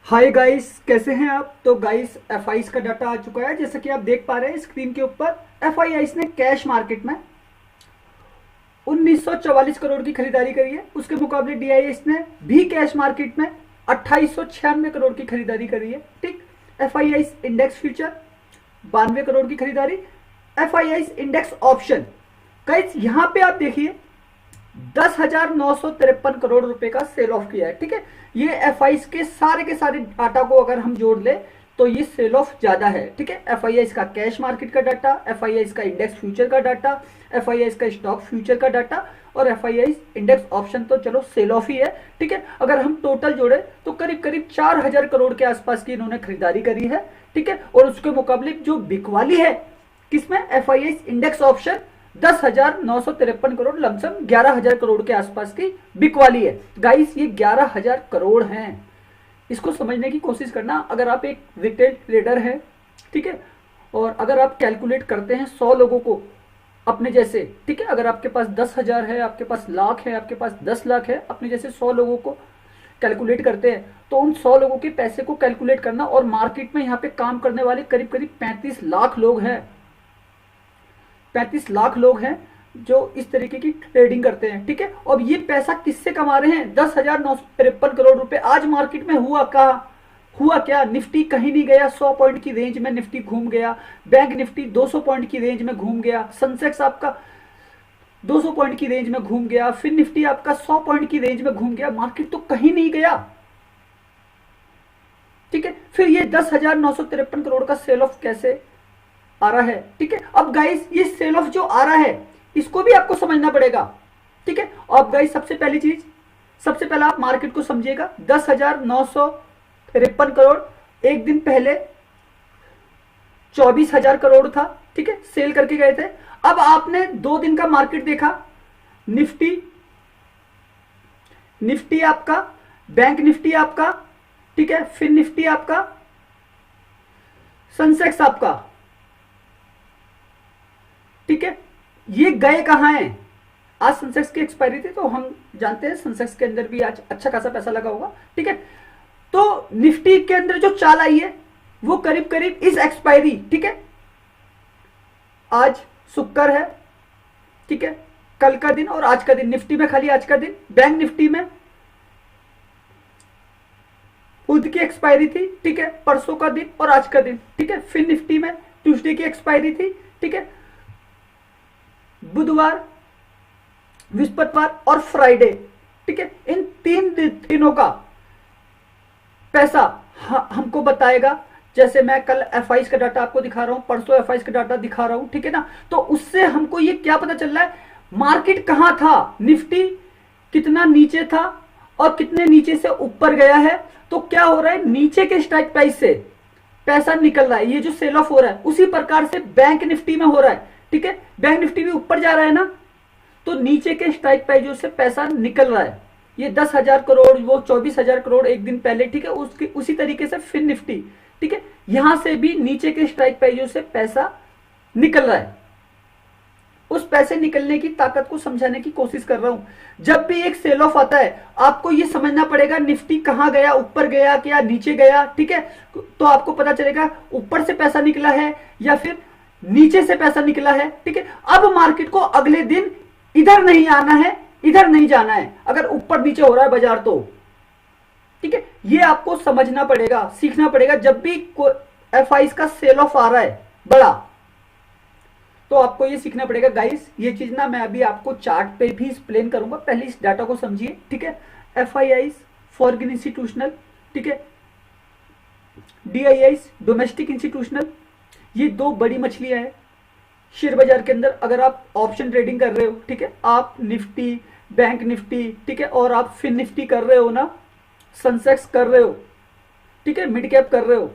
Hi guys, कैसे हैं आप। तो गाइस एफ का डाटा आ चुका है, जैसा कि आप देख पा रहे हैं स्क्रीन के ऊपर। एफ ने कैश मार्केट में 1944 करोड़ की खरीदारी करी है। उसके मुकाबले डी ने भी कैश मार्केट में 2896 करोड़ की खरीदारी करी है। ठीक, एफ इंडेक्स फ्यूचर 92 करोड़ की खरीदारी। एफ इंडेक्स ऑप्शन गाइस यहाँ पे आप देखिए 10,953 करोड़ रुपए का सेल ऑफ किया है। ठीक है, ये एफ के सारे डाटा को अगर हम जोड़ ले तो ये सेल ऑफ ज्यादा है। ठीक है, एफ का कैश मार्केट का डाटा, एफ का इंडेक्स फ्यूचर का डाटा, एफ का स्टॉक फ्यूचर का डाटा और एफ इंडेक्स ऑप्शन तो चलो सेल ऑफ ही है। ठीक है, अगर हम टोटल जोड़े तो करीब करीब 4,000 करोड़ के आसपास की इन्होंने खरीदारी करी है। ठीक है, और उसके मुकाबले जो बिकवाली है किसमें, F index option 10,953 crore, lump sum 11,000 crore के आसपास की बिकवाली है। गाइस ये 11,000 करोड़ हैं, इसको समझने की कोशिश करना। अगर आप एक रिटेल ट्रेडर हैं, ठीक है, और अगर आप कैलकुलेट करते हैं 100 लोगों को अपने जैसे, ठीक है, अगर आपके पास 10,000 है, आपके पास लाख है, आपके पास 10 लाख है, अपने जैसे 100 लोगों को कैलकुलेट करते हैं तो उन 100 लोगों के पैसे को कैलकुलेट करना। और मार्केट में यहाँ पे काम करने वाले करीब करीब 35 लाख लोग हैं। 35 लाख लोग हैं जो इस तरीके की ट्रेडिंग करते हैं। ठीक है, अब ये पैसा किससे कमा रहे हैं, 10,953 करोड़ रुपए। आज मार्केट में हुआ क्या, निफ्टी कहीं नहीं गया, 100 पॉइंट की रेंज में निफ्टी घूम गया। बैंक निफ्टी 200 पॉइंट की रेंज में घूम गया। सेंसेक्स आपका 200 पॉइंट की रेंज में घूम गया। फिर निफ्टी आपका 100 पॉइंट की रेंज में घूम गया। मार्केट तो कहीं नहीं गया। ठीक है, फिर ये 10,953 करोड़ का सेल ऑफ कैसे आ रहा है। ठीक है, अब गाइस ये सेल ऑफ जो आ रहा है इसको भी आपको समझना पड़ेगा। ठीक है, अब गाइस सबसे पहला आप मार्केट को समझिएगा। 10,953 करोड़, एक दिन पहले 24,000 करोड़ था। ठीक है, सेल करके गए थे। अब आपने 2 दिन का मार्केट देखा, निफ्टी आपका, बैंक निफ्टी आपका, ठीक है, फिर निफ्टी आपका, सेंसेक्स आपका, ठीक है, ये गए कहां हैं। आज सेंसेक्स की एक्सपायरी थी तो हम जानते हैं सेंसेक्स के अंदर भी आज अच्छा खासा पैसा लगा होगा। ठीक है, तो निफ्टी के अंदर जो चाल आई है वो करीब करीब इस एक्सपायरी, ठीक है, आज शुक्र है, ठीक है, कल का दिन और आज का दिन, निफ्टी में खाली आज का दिन, बैंक निफ्टी में बुध की एक्सपायरी थी, ठीक है, परसों का दिन और आज का दिन, ठीक है, फिर निफ्टी में ट्यूसडे की एक्सपायरी थी, ठीक है, बुधवार, बृहस्पतिवार और फ्राइडे। ठीक है, इन 3 दिनों का पैसा हमको बताएगा। जैसे मैं कल एफ का डाटा आपको दिखा रहा हूं, परसों एफ का डाटा दिखा रहा हूं, ठीक है ना। तो उससे हमको ये क्या पता चल रहा है, मार्केट कहां था, निफ्टी कितना नीचे था और कितने नीचे से ऊपर गया है। तो क्या हो रहा है, नीचे के स्ट्राइक प्राइस से पैसा निकल रहा है। ये जो सेल ऑफ हो रहा है उसी प्रकार से बैंक निफ्टी में हो रहा है। ठीक है, बैंक निफ्टी भी ऊपर जा रहा है ना, तो नीचे के स्ट्राइक प्राइस से पैसा निकल रहा है। ये 10,000 करोड़, वो 24,000 करोड़ एक दिन पहले, ठीक है, उसकी उसी तरीके से फिर निफ्टी, ठीक है, यहां से भी नीचे के स्ट्राइक प्राइस से पैसा निकल रहा है। उस पैसे निकलने की ताकत को समझाने की कोशिश कर रहा हूं। जब भी एक सेल ऑफ आता है आपको ये समझना पड़ेगा निफ्टी कहां गया, ऊपर गया क्या नीचे गया। ठीक है, तो आपको पता चलेगा ऊपर से पैसा निकला है या फिर नीचे से पैसा निकला है। ठीक है, अब मार्केट को अगले दिन इधर नहीं आना है, इधर नहीं जाना है, अगर ऊपर नीचे हो रहा है बाजार तो। ठीक है, ये आपको समझना पड़ेगा, सीखना पड़ेगा। जब भी एफ का सेल ऑफ आ रहा है बड़ा, तो आपको ये सीखना पड़ेगा। गाइस ये चीज ना मैं अभी आपको चार्ट पे भी एक्सप्लेन करूंगा, पहले इस डाटा को समझिए। ठीक है, एफ फॉरेन इंस्टीट्यूशनल, ठीक है, डी डोमेस्टिक इंस्टीट्यूशनल, ये 2 बड़ी मछलियां हैं शेयर बाजार के अंदर। अगर आप ऑप्शन ट्रेडिंग कर रहे हो, ठीक है, आप निफ्टी, बैंक निफ्टी, ठीक है, और आप फिर निफ्टी कर रहे हो ना, सेंसेक्स कर रहे हो, ठीक है, मिड कैप कर रहे हो,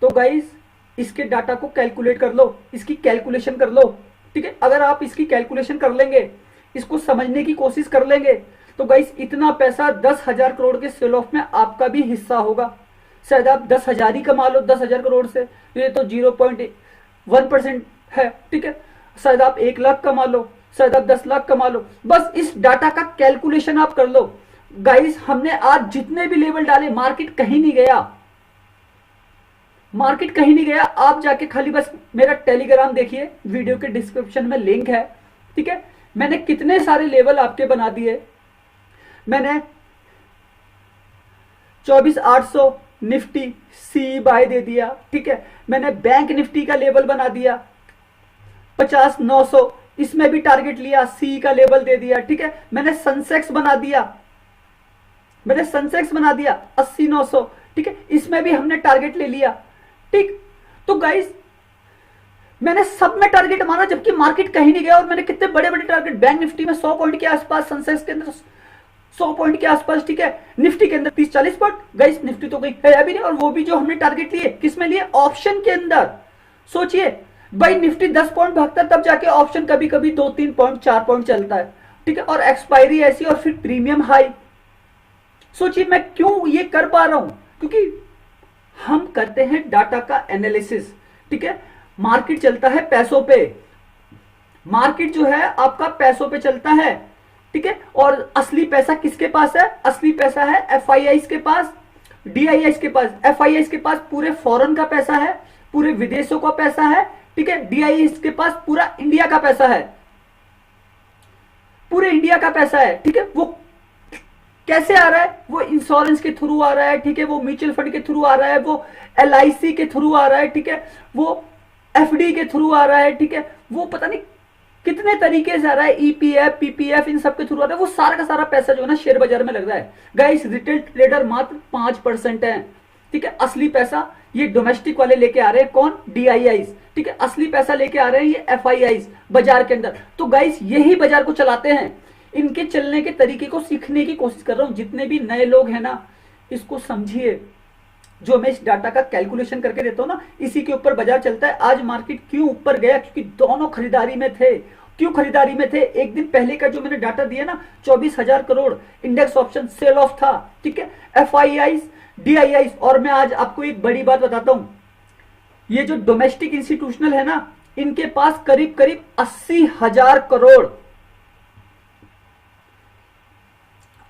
तो गाइस इसके डाटा को कैलकुलेट कर लो, इसकी कैलकुलेशन कर लो। ठीक है, अगर आप इसकी कैलकुलेशन कर लेंगे, इसको समझने की कोशिश कर लेंगे, तो गाइस इतना पैसा 10,000 करोड़ के सेल ऑफ में आपका भी हिस्सा होगा। शायद आप 10,000 ही कमा लो 10,000 करोड़ से, ये तो 0.1% है। ठीक है, शायद आप 1 लाख कमा लो, शायद आप 10 लाख कमा लो। बस इस डाटा का कैलकुलेशन आप कर लो। गाइस हमने आज जितने भी लेवल डाले, मार्केट कहीं नहीं गया, मार्केट कहीं नहीं गया, आप जाके खाली बस मेरा टेलीग्राम देखिए, वीडियो के डिस्क्रिप्शन में लिंक है, ठीक है। मैंने कितने सारे लेवल आपके बना दिए, मैंने 24,800 निफ्टी सी बाय दे दिया, ठीक है। मैंने बैंक निफ्टी का लेवल बना दिया 50,900, इसमें भी टारगेट लिया, सी का लेवल दे दिया, ठीक है। मैंने सनसेक्स बना दिया, 80,900, ठीक है, इसमें भी हमने टारगेट ले लिया, ठीक। तो गाइस मैंने सब में टारगेट मारा जबकि मार्केट कहीं नहीं गया, और मैंने कितने बड़े बड़े टारगेट, बैंक निफ्टी में 100 पॉइंट के आसपास, सनसेक्स के अंदर 100 पॉइंट के आसपास, ठीक है, निफ्टी के अंदर 30-40 पॉइंट। गाइस निफ्टी तो कहीं है अभी नहीं, और वो भी जो हमने टारगेट लिए किसमें लिए, ऑप्शन के अंदर। सोचिए भाई निफ्टी 10 पॉइंट भागता है, तब जाके ऑप्शन कभी कभी 2-3 पॉइंट 4 पॉइंट चलता है, ठीक है, और एक्सपायरी ऐसी, और फिर प्रीमियम हाई। सोचिए मैं क्यों ये कर पा रहा हूं, क्योंकि हम करते हैं डाटा का एनालिसिस, ठीक है। मार्केट चलता है पैसों पे, मार्केट जो है आपका पैसों पे चलता है, ठीक है। और असली पैसा किसके पास है, असली पैसा है एफआईआईस के पास, डीआईआईस के पास। एफआईआईस के पास पूरे फॉरेन का पैसा है, पूरे विदेशों का पैसा है, ठीक है। डीआईआईस के पास पूरा इंडिया का पैसा है, पूरे इंडिया का पैसा है, ठीक है। वो कैसे आ रहा है, वो इंश्योरेंस के थ्रू आ रहा है, ठीक है, वो म्यूचुअल फंड के थ्रू आ रहा है, वो एलआईसी के थ्रू आ रहा है, ठीक है, वो एफडी के थ्रू आ रहा है, ठीक है, वो पता नहीं कितने तरीके से आ रहा है, ईपीएफ पीपीएफ इन सब के थ्रू आ रहा है। वो सारा का सारा पैसा जो है ना शेयर बाजार में लग रहा है। गाइस रिटेल ट्रेडर मात्र 5% है, ठीक है। असली पैसा ये डोमेस्टिक वाले लेके आ रहे हैं, कौन, डीआईआईस, ठीक है। असली पैसा लेके आ रहे हैं ये एफआईआईस बाजार के अंदर। तो गाइस यही बाजार को चलाते हैं, इनके चलने के तरीके को सीखने की कोशिश कर रहा हूं। जितने भी नए लोग हैं ना, इसको समझिए, जो मैं इस डाटा का कैलकुलेशन करके देता हूं ना, इसी के ऊपर बाजार चलता है। आज मार्केट क्यों ऊपर गया, क्योंकि दोनों खरीदारी में थे। क्यों खरीदारी में थे, एक दिन पहले का जो मैंने डाटा दिया ना, 24,000 crore index option sell of था, ठीक है, एफआईआईस डीआईआईस। और मैं आज आपको एक बड़ी बात बताता हूं, ये जो डोमेस्टिक इंस्टीट्यूशनल है ना, इनके पास करीब करीब 80,000 करोड़,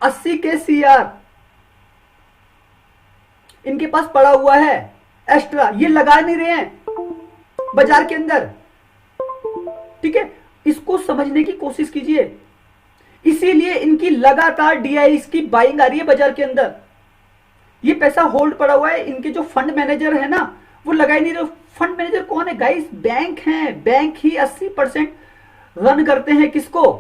80 के सीआर इनके पास पड़ा हुआ है एक्स्ट्रा, ये लगा नहीं रहे हैं बाजार के अंदर, ठीक है। इसको समझने की कोशिश कीजिए, इसीलिए इनकी लगातार डीआईएस की बाइंग आ रही है बाजार के अंदर। ये पैसा होल्ड पड़ा हुआ है, इनके जो फंड मैनेजर है ना, वो लगा ही नहीं रहे। फंड मैनेजर कौन है गाइस, बैंक हैं, बैंक ही 80% रन करते हैं किसको,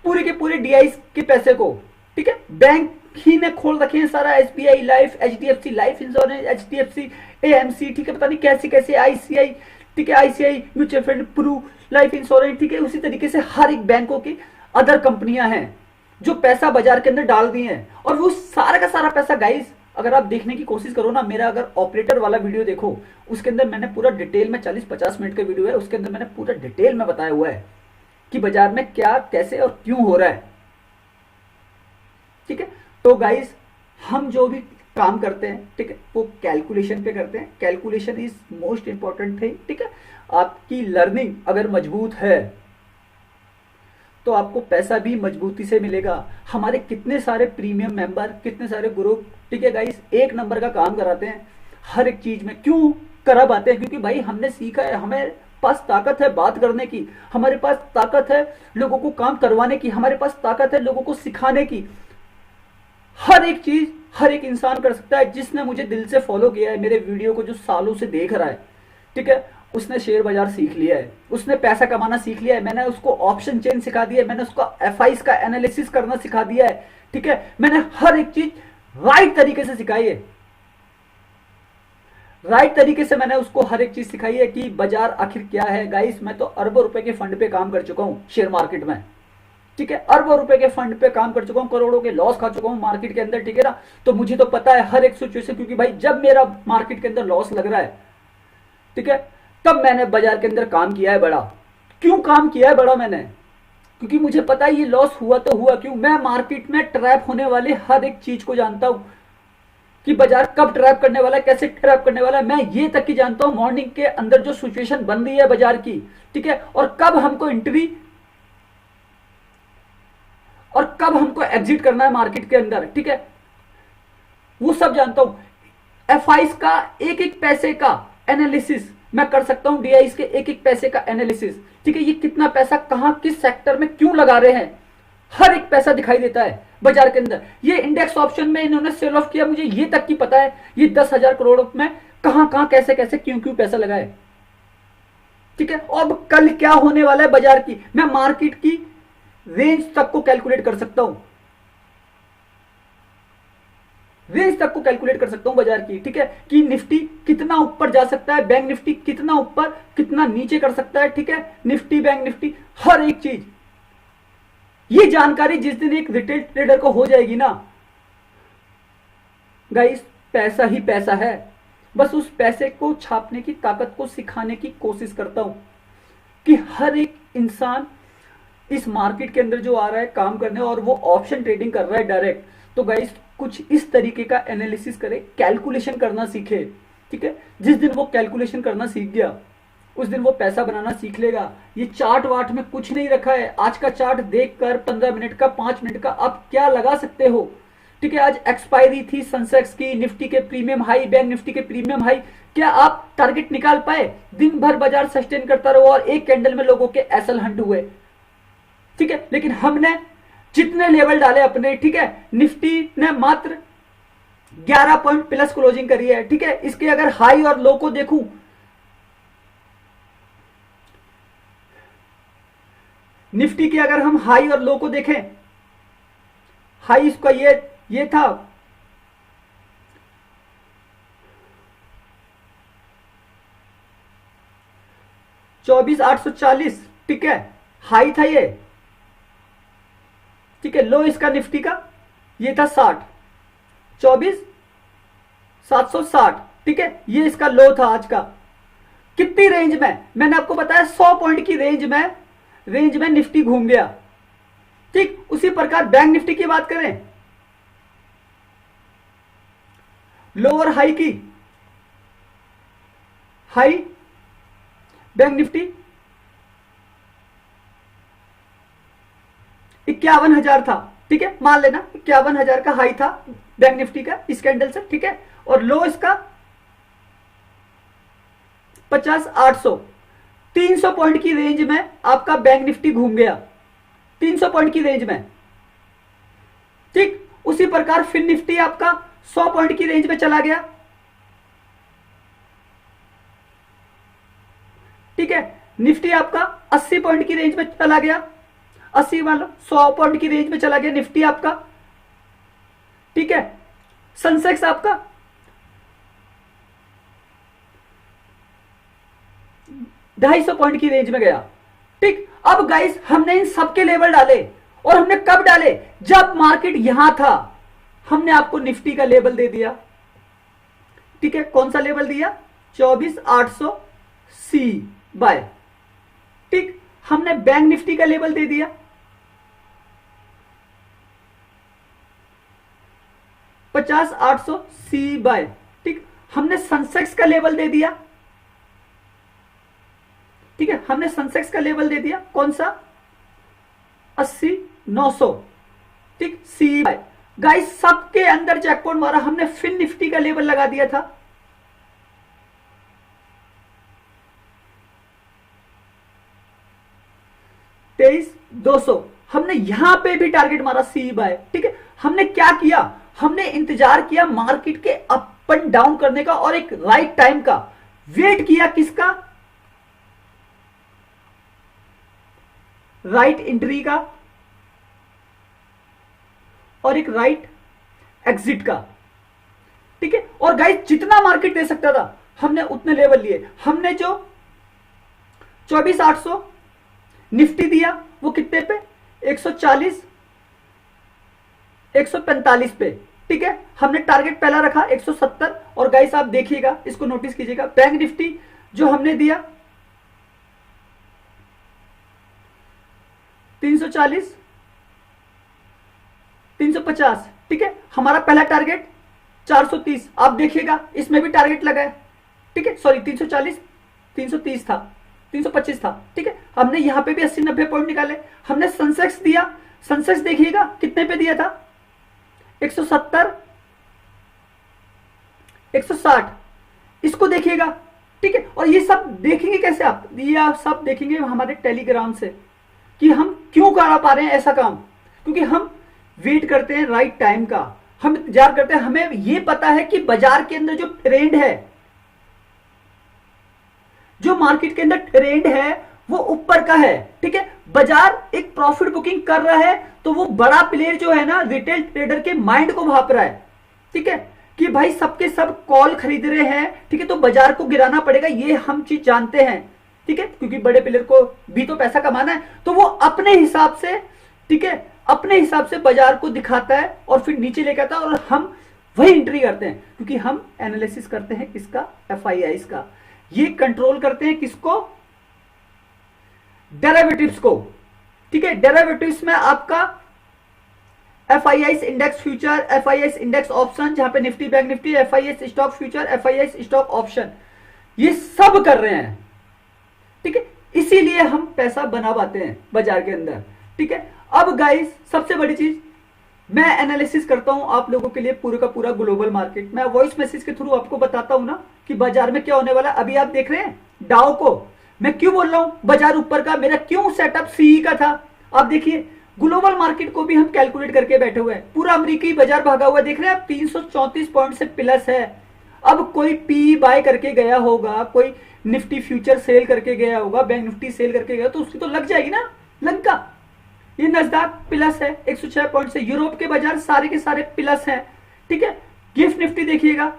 पूरे के पूरे डीआईएस के पैसे को, ठीक है। बैंक ही ने खोल रखे हैं सारा, SBI life, HDFC life insurance, HDFC AMC, ठीक है, पता नहीं कैसे कैसे, आईसीआई, ठीक है, ICI mutual fund, Pru life insurance, ठीक है। उसी तरीके से हर एक बैंकों की अदर कंपनियां हैं जो पैसा बाजार के अंदर डाल दी हैं। और वो सारा का सारा पैसा गाइस, अगर आप देखने की कोशिश करो ना, मेरा अगर ऑपरेटर वाला वीडियो देखो, उसके अंदर मैंने पूरा डिटेल में 40-50 मिनट का वीडियो है, उसके अंदर मैंने पूरा डिटेल में बताया हुआ है कि बाजार में क्या कैसे और क्यों हो रहा है, ठीक है। तो गाइस हम जो भी काम करते हैं, ठीक है, वो कैलकुलेशन पे करते हैं। Calculation is most important thing, ठीक है। आपकी लर्निंग अगर मजबूत है तो आपको पैसा भी मजबूती से मिलेगा। हमारे कितने सारे प्रीमियम मेंबर, कितने सारे ग्रुप, ठीक है गाइस, एक नंबर का काम कराते हैं हर एक चीज में। क्यों करा पाते हैं, क्योंकि भाई हमने सीखा है, हमें पास ताकत है बात करने की, हमारे पास ताकत है लोगों को काम करवाने की, हमारे पास ताकत है लोगों को सिखाने की। हर एक चीज हर एक इंसान कर सकता है। जिसने मुझे दिल से फॉलो किया है, मेरे वीडियो को जो सालों से देख रहा है, ठीक है, उसने शेयर बाजार सीख लिया है, उसने पैसा कमाना सीख लिया है। मैंने उसको ऑप्शन चेन सिखा दिया है, मैंने उसको एफआईस का एनालिसिस करना सिखा दिया है, ठीक है। मैंने हर एक चीज राइट तरीके से सिखाई है, राइट तरीके से मैंने उसको हर एक चीज सिखाई है कि बाजार आखिर क्या है। गाइस मैं तो अरबों रुपए के फंड पे काम कर चुका हूं शेयर मार्केट में, ठीक है, अरबों रुपए के फंड पे काम कर चुका हूं, करोड़ों के लॉस खा चुका हूं मार्केट के अंदर, ठीक है ना। तो मुझे तो पता है हर एक सिचुएशन, क्योंकि भाई जब मेरा मार्केट के अंदर लॉस लग रहा है, ठीक है, तब मैंने बाजार के अंदर काम किया है बड़ा। क्यों काम किया है बड़ा मैंने, क्योंकि मुझे पता है ये लॉस हुआ तो हुआ क्यों। मैं मार्केट में ट्रैप होने वाले हर एक चीज को जानता हूं कि बाजार कब ट्रैप करने वाला है, कैसे ट्रैप करने वाला है। मैं ये तक ही जानता हूं मॉर्निंग के अंदर जो सिचुएशन बन रही है बाजार की, ठीक है, और कब हमको एंट्री और कब हमको एग्जिट करना है मार्केट के अंदर, ठीक है, वो सब जानता हूं। एफआईस का एक एक पैसे का एनालिसिस मैं कर सकता हूं, डीआईस के एक एक पैसे का एनालिसिस। ठीक है, ये कितना पैसा कहां किस सेक्टर में क्यों लगा रहे हैं, हर एक पैसा दिखाई देता है बाजार के अंदर। ये इंडेक्स ऑप्शन में इन्होंने सेल ऑफ किया, मुझे ये तक की पता है ये 10,000 करोड़ में कहां कहां कैसे कैसे क्यों क्यों पैसा लगा है। ठीक है, और अब कल क्या होने वाला है बाजार की, मैं मार्केट की रेंज तक को कैलकुलेट कर सकता हूं, रेंज तक को कैलकुलेट कर सकता हूं बाजार की। ठीक है, कि निफ्टी कितना ऊपर जा सकता है, बैंक निफ्टी कितना ऊपर कितना नीचे कर सकता है। ठीक है, निफ्टी बैंक निफ्टी हर एक चीज, ये जानकारी जिस दिन एक रिटेल ट्रेडर को हो जाएगी ना गाइस, पैसा ही पैसा है। बस उस पैसे को छापने की ताकत को सिखाने की कोशिश करता हूं कि हर एक इंसान इस मार्केट के अंदर जो आ रहा है काम करने और वो ऑप्शन ट्रेडिंग कर रहा है डायरेक्ट, तो गाइस कुछ इस तरीके का एनालिसिस करे, कैलकुलेशन करना सीखे। ठीक है, जिस दिन वो कैलकुलेशन करना सीख गया उस दिन वो पैसा बनाना सीख लेगा। ये चार्ट वार्ट में कुछ नहीं रखा है, आज का चार्ट देखकर 15 मिनट का 5 मिनट का आप क्या लगा सकते हो। ठीक है, आज एक्सपायरी थी सेंसेक्स की, निफ्टी के प्रीमियम हाई, बैंक निफ्टी के प्रीमियम हाई, क्या आप टारगेट निकाल पाए? दिन भर बाजार सस्टेन करता रहा और एक कैंडल में लोगों के एसएल हंट हुए। ठीक है, लेकिन हमने जितने लेवल डाले अपने, ठीक है, निफ्टी ने मात्र 11 पॉइंट प्लस क्लोजिंग करी है। ठीक है, इसके अगर हाई और लो को देखूं, निफ्टी की अगर हम हाई और लो को देखें, हाई इसका ये था 24,840। ठीक है, हाई था ये। ठीक है, लो इसका निफ्टी का ये था 60, 24,760। ठीक है, ये इसका लो था आज का। कितनी रेंज में, मैंने आपको बताया 100 पॉइंट की रेंज में निफ्टी घूम गया। ठीक, उसी प्रकार बैंक निफ्टी की बात करें, लो और हाई की, हाई बैंक निफ्टी 51,000 था। ठीक है, मान लेना 51,000 का हाई था बैंक निफ्टी का इस कैंडल से। ठीक है, और लो इसका 50,800। 300 पॉइंट की रेंज में आपका बैंक निफ्टी घूम गया, 300 पॉइंट की रेंज में। ठीक, उसी प्रकार फिर निफ्टी आपका 100 पॉइंट की रेंज में चला गया। ठीक है, निफ्टी आपका 80 पॉइंट की रेंज में चला गया, 80 मान लो 100 पॉइंट की रेंज में चला गया निफ्टी आपका। ठीक है, सेंसेक्स आपका 250 पॉइंट की रेंज में गया। ठीक, अब गाइस हमने इन सबके लेवल डाले, और हमने कब डाले? जब मार्केट यहां था। हमने आपको निफ्टी का लेवल दे दिया। ठीक है, कौन सा लेवल दिया? 24,800 सी बाय। ठीक, हमने बैंक निफ्टी का लेवल दे दिया 50,800 सी बाय। ठीक, हमने सेंसेक्स का लेवल दे दिया। ठीक है, हमने सेंसेक्स का लेवल दे दिया कौन सा? 80,900। ठीक, सी बाय। गाइस सबके अंदर जैकपॉट मारा हमने, फिर निफ्टी का लेवल लगा दिया था 23,200। हमने यहां पे भी टारगेट मारा सी बाय। ठीक है, हमने क्या किया? हमने इंतजार किया मार्केट के अप एंड डाउन करने का और एक राइट टाइम का वेट किया। किसका? राइट एंट्री का और एक राइट एग्जिट का। ठीक है, और गाइस जितना मार्केट दे सकता था हमने उतने लेवल लिए। हमने जो 24,800 निफ्टी दिया वो कितने पे? 140, 145 पे। ठीक है, हमने टारगेट पहला रखा 170। और गाइस आप देखिएगा, इसको नोटिस कीजिएगा, बैंक निफ्टी जो हमने दिया 340, 350। ठीक है, हमारा पहला टारगेट 430। आप देखिएगा इसमें भी टारगेट लगा है। ठीक है, सॉरी 340, 330 था, 325 था। ठीक है, हमने यहां पे भी 80-90 पॉइंट निकाले। हमने सेंसेक्स दिया, सेंसेक्स देखिएगा कितने पे दिया था? 170, 160, इसको देखिएगा, ठीक है। और ये सब देखेंगे कैसे आप, ये आप सब देखेंगे हमारे टेलीग्राम से कि हम क्यों करा पा रहे हैं ऐसा काम, क्योंकि हम वेट करते हैं राइट टाइम का, हम इंतजार करते हैं, हमें ये पता है कि बाजार के अंदर जो ट्रेंड है, जो मार्केट के अंदर ट्रेंड है वो ऊपर का है, ठीक है। बाजार एक प्रॉफिट बुकिंग कर रहा है तो वो बड़ा प्लेयर जो है ना, रिटेल ट्रेडर के माइंड को भाप रहा है, ठीक है, कि भाई सबके सब कॉल खरीद रहे हैं, ठीक है, तो बाजार को गिराना पड़ेगा, ये हम चीज जानते हैं, ठीक है, क्योंकि बड़े प्लेयर को भी तो पैसा कमाना है, तो वो अपने हिसाब से, ठीक है, अपने हिसाब से बाजार को दिखाता है और फिर नीचे लेके आता है, और हम वही एंट्री करते हैं, क्योंकि हम एनालिसिस करते हैं किसका, एफआईआई का। ये कंट्रोल करते हैं किसको, डेरिवेटिव्स को, ठीक है। डेरिवेटिव्स में आपका FII index future, FII index option, जहां पे Nifty bank Nifty, FII stock future, FII stock option, ये सब कर रहे हैं, ठीक है। इसीलिए हम पैसा बना पाते हैं बाजार के अंदर, ठीक है। अब गाइस सबसे बड़ी चीज, मैं एनालिसिस करता हूं आप लोगों के लिए पूरे का पूरा ग्लोबल मार्केट, मैं वॉइस मैसेज के थ्रू आपको बताता हूं ना कि बाजार में क्या होने वाला है। अभी आप देख रहे हैं डाउ को, मैं क्यों बोल रहा हूं बाजार ऊपर का, मेरा क्यों सेटअप सीई का था। आप देखिए ग्लोबल मार्केट को भी हम कैलकुलेट करके बैठे हुए हैं, पूरा अमेरिकी बाजार भागा हुआ, देख रहे हैं आप 334 पॉइंट से प्लस है। अब कोई पी बाय करके गया होगा, कोई निफ्टी फ्यूचर सेल करके गया होगा, बैंक निफ्टी सेल करके गया, तो उसकी तो लग जाएगी ना लंका। ये नस्दाक प्लस है 106 पॉइंट से, यूरोप के बाजार सारे के सारे प्लस हैं, ठीक है। गिफ्ट निफ्टी देखिएगा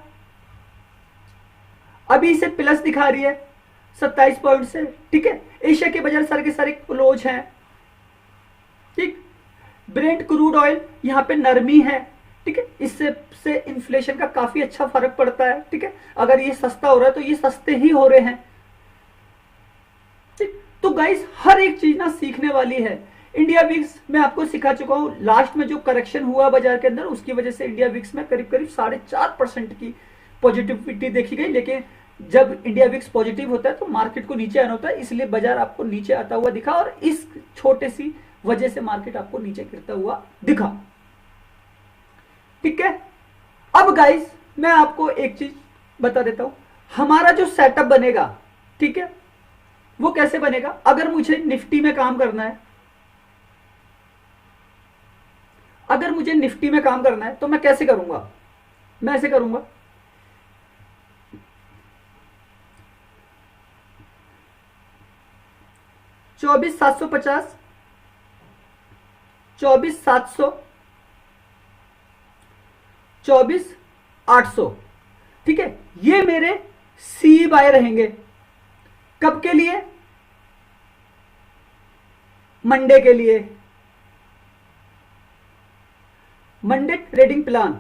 अभी इसे प्लस दिखा रही है 27 पॉइंट से, ठीक है। एशिया के बाजार सारे के सारे क्लोज हैं, ठीक। ब्रेंट क्रूड ऑयल यहां पे नरमी है, ठीक है, इससे इन्फ्लेशन का काफी अच्छा फर्क पड़ता है, ठीक है। अगर ये सस्ता हो रहा है तो ये सस्ते ही हो रहे हैं, ठीक। तो गाइस हर एक चीज ना सीखने वाली है। इंडिया विक्स मैं आपको सिखा चुका हूं, लास्ट में जो करेक्शन हुआ बाजार के अंदर उसकी वजह से इंडिया विक्स में करीब करीब 4.5% की पॉजिटिविटी देखी गई, लेकिन जब इंडिया विक्स पॉजिटिव होता है तो मार्केट को नीचे आना होता है, इसलिए बाजार आपको नीचे आता हुआ दिखा, और इस छोटे सी वजह से मार्केट आपको नीचे गिरता हुआ दिखा, ठीक है। अब गाइस मैं आपको एक चीज बता देता हूं, हमारा जो सेटअप बनेगा, ठीक है, वो कैसे बनेगा। अगर मुझे निफ्टी में काम करना है, अगर मुझे निफ्टी में काम करना है तो मैं कैसे करूंगा, मैं ऐसे करूंगा, चौबीस 750, 24,700, 24,800, ठीक है। ये मेरे सी बाय रहेंगे, कब के लिए, मंडे के लिए, मंडे ट्रेडिंग प्लान,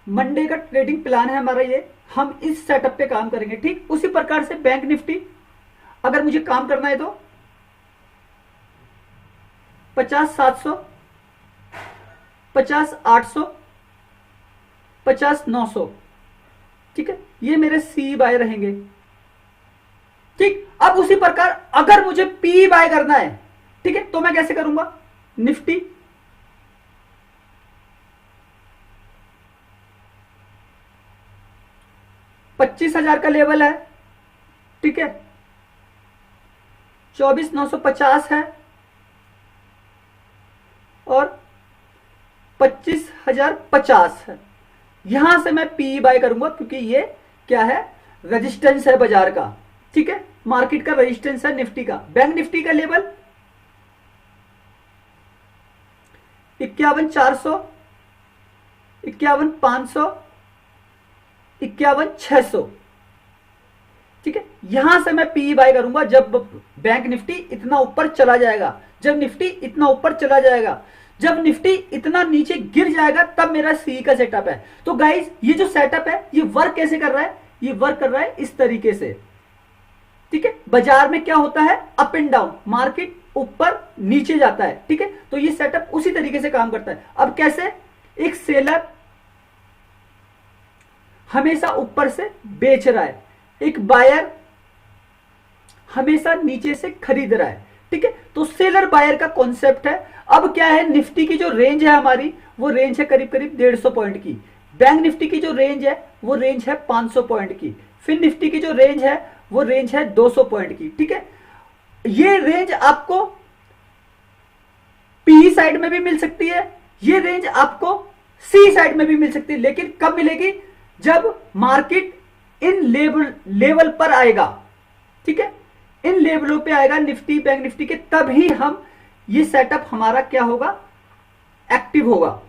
मंडे का ट्रेडिंग प्लान है हमारा ये, हम इस सेटअप पे काम करेंगे, ठीक। उसी प्रकार से बैंक निफ्टी अगर मुझे काम करना है तो 50,700, 50,800, 50,900, ठीक है, ये मेरे सी बाय रहेंगे, ठीक। अब उसी प्रकार अगर मुझे पी बाय करना है, ठीक है, तो मैं कैसे करूंगा, निफ्टी 25,000 का लेवल है, ठीक है, 24,950 है और 25,050 है। यहां से मैं पी बाय करूंगा, क्योंकि ये क्या है, रेजिस्टेंस है बाजार का, ठीक है, मार्केट का रेजिस्टेंस है निफ्टी का। बैंक निफ्टी का लेवल 51,400, 51,500, 51,600, ठीक है। यहां से मैं पी बाय करूंगा जब बैंक निफ्टी इतना ऊपर चला जाएगा, जब निफ्टी इतना ऊपर चला जाएगा, जब निफ्टी इतना नीचे गिर जाएगा, तब मेरा सी का सेटअप है। तो गाइस ये जो सेटअप है ये वर्क कैसे कर रहा है, ये वर्क कर रहा है इस तरीके से, ठीक है। बाजार में क्या होता है, अप एंड डाउन, मार्केट ऊपर नीचे जाता है, ठीक है, तो ये सेटअप उसी तरीके से काम करता है। अब कैसे, एक सेलर हमेशा ऊपर से बेच रहा है, एक बायर हमेशा नीचे से खरीद रहा है, ठीक है, तो सेलर बायर का कॉन्सेप्ट है। अब क्या है, निफ्टी की जो रेंज है हमारी वो रेंज है करीब करीब 150 पॉइंट की। बैंक निफ्टी की जो रेंज है वो रेंज है 500 पॉइंट की। फिन निफ्टी की जो रेंज है वो रेंज है 200 पॉइंट की। ठीक है, ये रेंज आपको पी साइड में भी मिल सकती है, ये रेंज आपको सी साइड में भी मिल सकती है, लेकिन कब मिलेगी? जब मार्केट इन लेवल पर आएगा। ठीक है, इन लेवलों पे आएगा निफ्टी बैंक निफ्टी के, तभी हम ये सेटअप हमारा क्या होगा? एक्टिव होगा।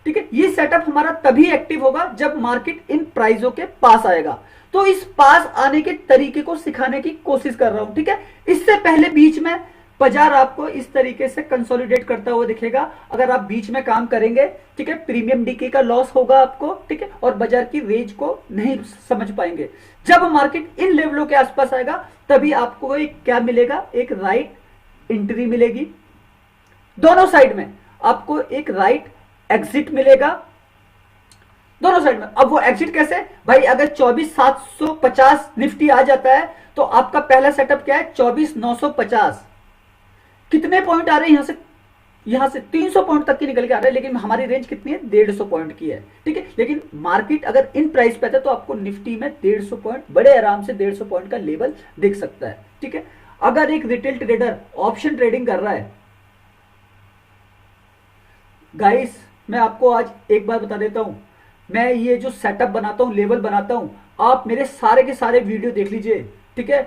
ठीक है, ये सेटअप हमारा तभी एक्टिव होगा जब मार्केट इन प्राइसों के पास आएगा। तो इस पास आने के तरीके को सिखाने की कोशिश कर रहा हूं। ठीक है, इससे पहले बीच में बाजार आपको इस तरीके से कंसोलिडेट करता हुआ दिखेगा। अगर आप बीच में काम करेंगे, ठीक है, प्रीमियम डीके का लॉस होगा आपको। ठीक है, और बाजार की रेंज को नहीं समझ पाएंगे। जब मार्केट इन लेवलों के आसपास आएगा तभी आपको एक क्या मिलेगा? एक राइट एंट्री मिलेगी। दोनों साइड में आपको एक राइट एग्जिट मिलेगा, दोनों साइड में। अब वो एग्जिट कैसे भाई? अगर 24,750 निफ्टी आ जाता है तो आपका पहला सेटअप क्या है? 24,950। कितने पॉइंट आ रहे हैं? यहां से 300 पॉइंट तक की निकल के आ रहे हैं, लेकिन हमारी रेंज कितनी है? 150 पॉइंट की है। ठीक है, लेकिन मार्केट अगर इन प्राइस पे आता है तो आपको निफ्टी में 150 पॉइंट, बड़े आराम से 150 पॉइंट का लेवल दिख सकता है। ठीक है, अगर एक रिटेल ट्रेडर ऑप्शन ट्रेडिंग कर रहा है, गाइस मैं आपको आज एक बार बता देता हूं, मैं ये जो सेटअप बनाता हूं, लेवल बनाता हूं, आप मेरे सारे के सारे वीडियो देख लीजिए। ठीक है,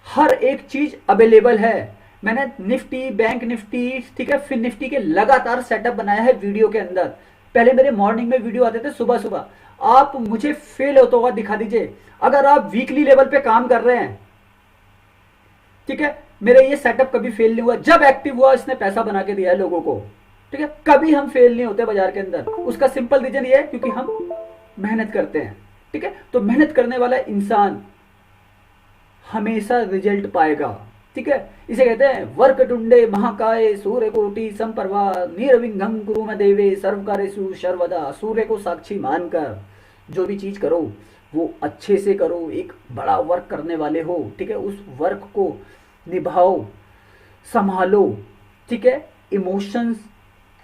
हर एक चीज अवेलेबल है। मैंने निफ्टी बैंक निफ्टी, ठीक है, फिन निफ्टी के लगातार सेटअप बनाया है वीडियो के अंदर। पहले मेरे मॉर्निंग में वीडियो आते थे सुबह सुबह। आप मुझे फेल होता हुआ दिखा दीजिए। अगर आप वीकली लेवल पे काम कर रहे हैं, ठीक है, मेरा ये सेटअप कभी फेल नहीं हुआ। जब एक्टिव हुआ इसने पैसा बना के दिया है लोगों को। ठीक है, कभी हम फेल नहीं होते बाजार के अंदर। उसका सिंपल रीजन ये है क्योंकि हम मेहनत करते हैं। ठीक है, तो मेहनत करने वाला इंसान हमेशा रिजल्ट पाएगा। ठीक है, इसे कहते हैं वर्क टुंडे महाकाय सूर्य कोटि संप्रभा निर्विघ्नं कुरु मे देवे सर्वकार्येषु सर्वदा। सूर्य को साक्षी मानकर जो भी चीज करो वो अच्छे से करो। एक बड़ा वर्क करने वाले हो, ठीक है, उस वर्क को निभाओ, संभालो। ठीक है, इमोशंस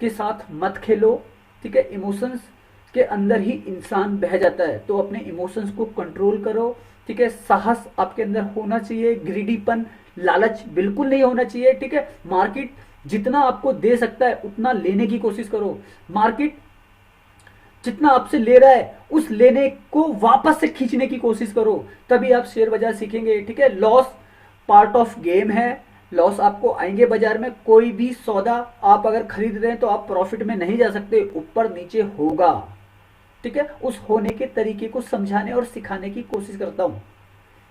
के साथ मत खेलो। ठीक है, इमोशंस के अंदर ही इंसान बह जाता है, तो अपने इमोशंस को कंट्रोल करो। ठीक है, साहस आपके अंदर होना चाहिए, ग्रीडीपन, लालच बिल्कुल नहीं होना चाहिए। ठीक है, मार्केट जितना आपको दे सकता है उतना लेने की कोशिश करो। मार्केट जितना आपसे ले रहा है उस लेने को वापस से खींचने की कोशिश करो, तभी आप शेयर बाजार सीखेंगे। ठीक है, लॉस पार्ट ऑफ गेम है, लॉस आपको आएंगे बाजार में। कोई भी सौदा आप अगर खरीद रहे हैं तो आप प्रॉफिट में नहीं जा सकते, ऊपर नीचे होगा। ठीक है, उस होने के तरीके को समझाने और सिखाने की कोशिश करता हूं।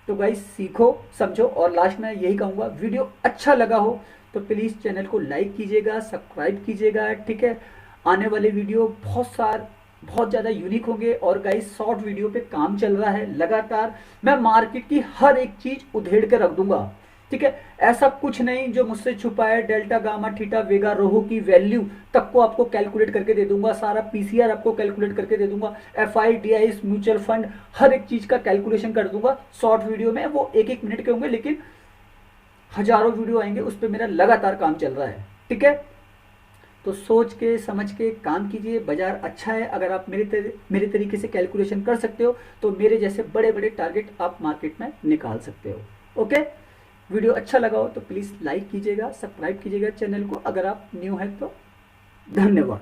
तो गाइस सीखो, समझो, और लास्ट में यही कहूंगा, वीडियो अच्छा लगा हो तो प्लीज चैनल को लाइक कीजिएगा, सब्सक्राइब कीजिएगा। ठीक है, आने वाले वीडियो बहुत ज्यादा यूनिक होंगे। और गाइस शॉर्ट वीडियो पे काम चल रहा है लगातार। मैं मार्केट की हर एक चीज उधेड़ के रख दूंगा। ठीक है, ऐसा कुछ नहीं जो मुझसे छुपा है। डेल्टा गामा थीटा वेगा रोहो की वैल्यू तक को आपको कैलकुलेट करके दे दूंगा। सारा पीसीआर आपको कैलकुलेट करके दे दूंगा। एफआई डीआईएस म्यूचुअल फंड हर एक चीज का कैलकुलेशन कर दूंगा शॉर्ट वीडियो में। वो 1-1 मिनट के होंगे, लेकिन हजारों वीडियो आएंगे, उस पर मेरा लगातार काम चल रहा है। ठीक है, तो सोच के समझ के काम कीजिए। बाजार अच्छा है, अगर आप मेरे तरीके से कैलकुलेशन कर सकते हो तो मेरे जैसे बड़े बड़े टारगेट आप मार्केट में निकाल सकते हो। ओके, वीडियो अच्छा लगा हो तो प्लीज़ लाइक कीजिएगा, सब्सक्राइब कीजिएगा चैनल को। अगर आप न्यू हैं तो धन्यवाद।